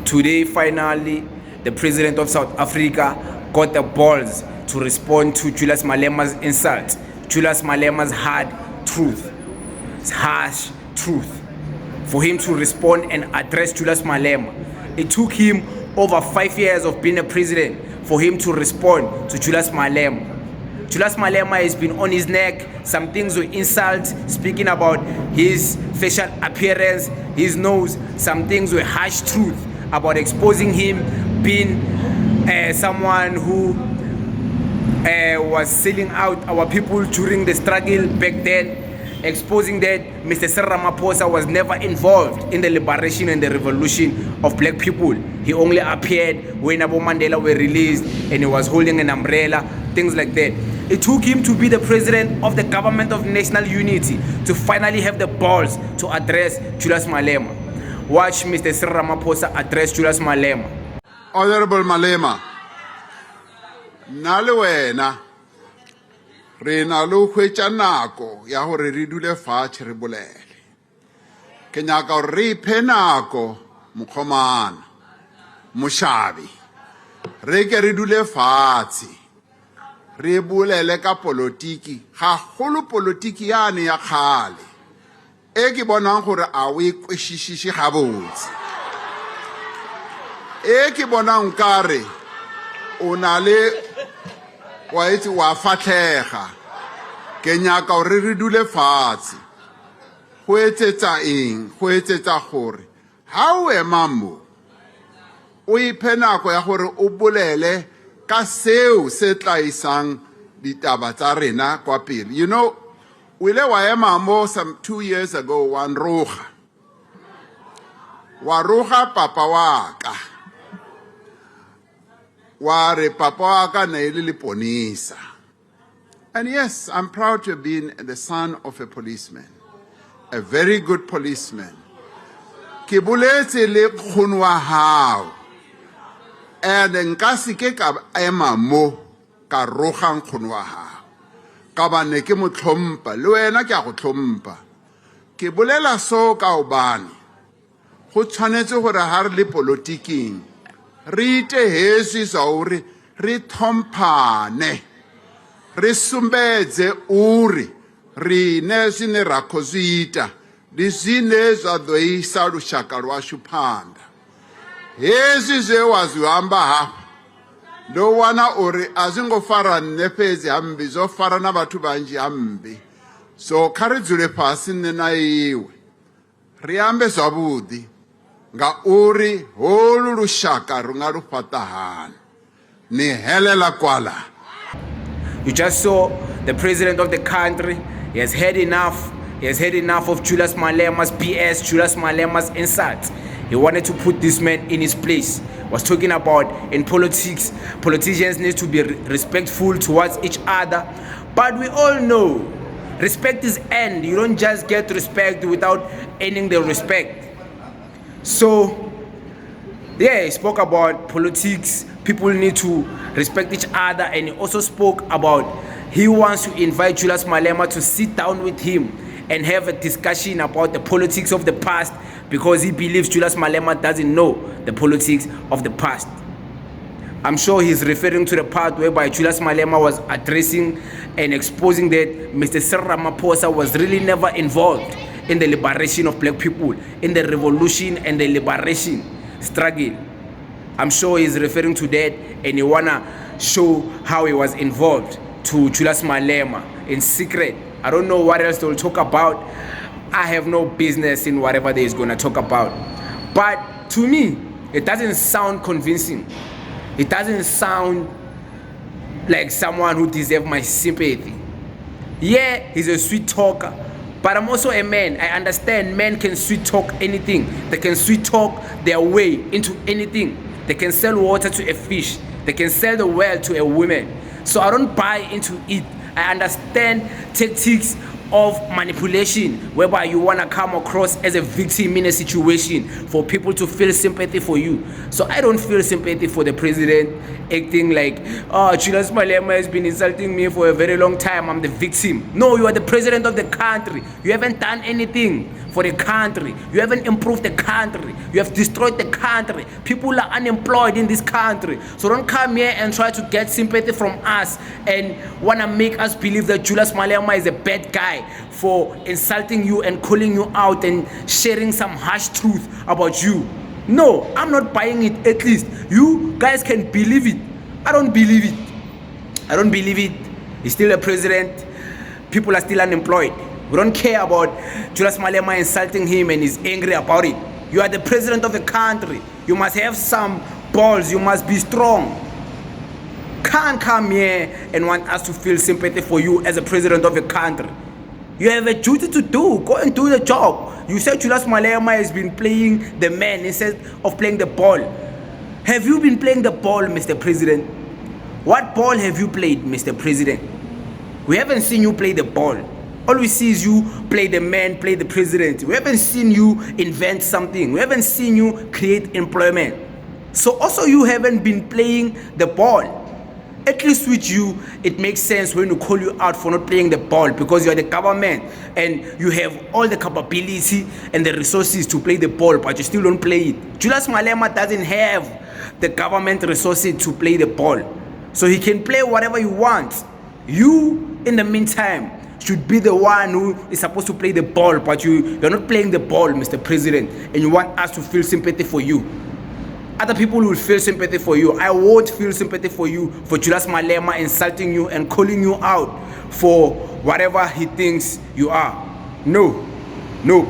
Today, finally, the president of South Africa got the balls to respond to Julius Malema's insult. Julius Malema's hard truth, harsh truth. For him to respond and address Julius Malema. It took him over 5 years of being a president for him to respond to Julius Malema. Julius Malema has been on his neck. Some things were insults, speaking about his facial appearance, his nose. Some things were harsh truth about exposing him being someone who was selling out our people during the struggle back then, exposing that Mr. Ramaphosa was never involved in the liberation and the revolution of black people. He only appeared when Abu Mandela were released and he was holding an umbrella, things like that. It took him to be the president of the government of national unity to finally have the balls to address Julius Malema. Watch Mr. Ramaphosa address Julius Malema. Honorable Malema, nale wena re na lo hwetša nako ya gore re dule fatshe re bolele. Ke nyaka gore re iphe nako mokgomana mošabi re ke re dule fatshe re bolele ka politiki gagolo politiki yane ya kgale e ke bonang gore a o e kwešišiše gabotse, e ke bonang kare o na le wa itse wa fatlega. Ke nyaka gore re dule fatshe go etsetsa eng, go etsetsa gore ha o ema mo o iphe nako ya gore o bolele ka seo se tlaisang ditaba tsa rena kwa pele. You know, o ile wa ema mo some 2 years ago wa roga papa wa ka, wa re papa wa ka na ile leponisa. And yes, I'm proud to have been the son of a policeman, a very good policeman. Ke boletse le nkgono wa hao, and nka se ke ka ema mo ka roga nkgono wa hao ka ba ne ke mo tlhompha le wena ke a go tlhompha. Ke bolela so ka obane go tshwanetse gore ha re le politiking re itehetse sa uri re thomphane, re sumbedze uri ri ne zwine ra khou zwi ita ndi zwine zwa ḓo isa lushaka lwashu phanḓa. Hezwi zwe wa zwi amba hafha ndo wana uri a zwi ngo fara nne fhedzi hambi, zwo fara na vhathu vhanzhi hambi. So kha ri dzule fhasi nne na iwe ri ambe zwavhuḓi nga uri holu lushaka ru nga lu fhaṱa hani. Ni helela kwala. You just saw the president of the country. He has had enough. He has had enough of Julius Malema's BS, Julius Malema's insults. He wanted to put this man in his place. Was talking about in politics, politicians need to be respectful towards each other. But we all know respect is earned. You don't just get respect without earning the respect. So, yeah, he spoke about politics. People need to respect each other, and he also spoke about he wants to invite Julius Malema to sit down with him and have a discussion about the politics of the past, because he believes Julius Malema doesn't know the politics of the past. I'm sure he's referring to the part whereby Julius Malema was addressing and exposing that Mr. Ramaphosa was really never involved in the liberation of black people, in the revolution and the liberation struggle. I'm sure he's referring to that, and he wanna show how he was involved to Julius Malema in secret. I don't know what else they'll talk about. I have no business in whatever they're gonna talk about. But to me, it doesn't sound convincing. It doesn't sound like someone who deserves my sympathy. Yeah, he's a sweet talker, but I'm also a man. I understand men can sweet talk anything. They can sweet talk their way into anything. They can sell water to a fish. They can sell the well to a woman. So I don't buy into it. I understand tactics of manipulation, whereby you want to come across as a victim in a situation for people to feel sympathy for you. So I don't feel sympathy for the president acting like, oh, Julius Malema has been insulting me for a very long time, I'm the victim. No, you are the president of the country. You haven't done anything for the country. You haven't improved the country. You have destroyed the country. People are unemployed in this country. So don't come here and try to get sympathy from us and want to make us believe that Julius Malema is a bad guy for insulting you and calling you out and sharing some harsh truth about you. No, I'm not buying it. At least you guys can believe it. I don't believe it. I don't believe it. He's still a president. People are still unemployed. We don't care about Julius Malema insulting him and he's angry about it. You are the president of the country. You must have some balls. You must be strong. Can't come here and want us to feel sympathy for you as a president of the country. You have a duty to do. Go and do the job. You said Julius Malema has been playing the man instead of playing the ball. Have you been playing the ball, Mr. President? What ball have you played, Mr. President? We haven't seen you play the ball. All we see is you play the man, play the president. We haven't seen you invent something. We haven't seen you create employment. So also you haven't been playing the ball. At least with you, it makes sense when we call you out for not playing the ball, because you are the government and you have all the capability and the resources to play the ball, but you still don't play it. Julius Malema doesn't have the government resources to play the ball. So he can play whatever you want. You, in the meantime, should be the one who is supposed to play the ball, but you're not playing the ball, Mr. President, and you want us to feel sympathy for you. Other people will feel sympathy for you. I won't feel sympathy for you for Julius Malema insulting you and calling you out for whatever he thinks you are. No. Nope.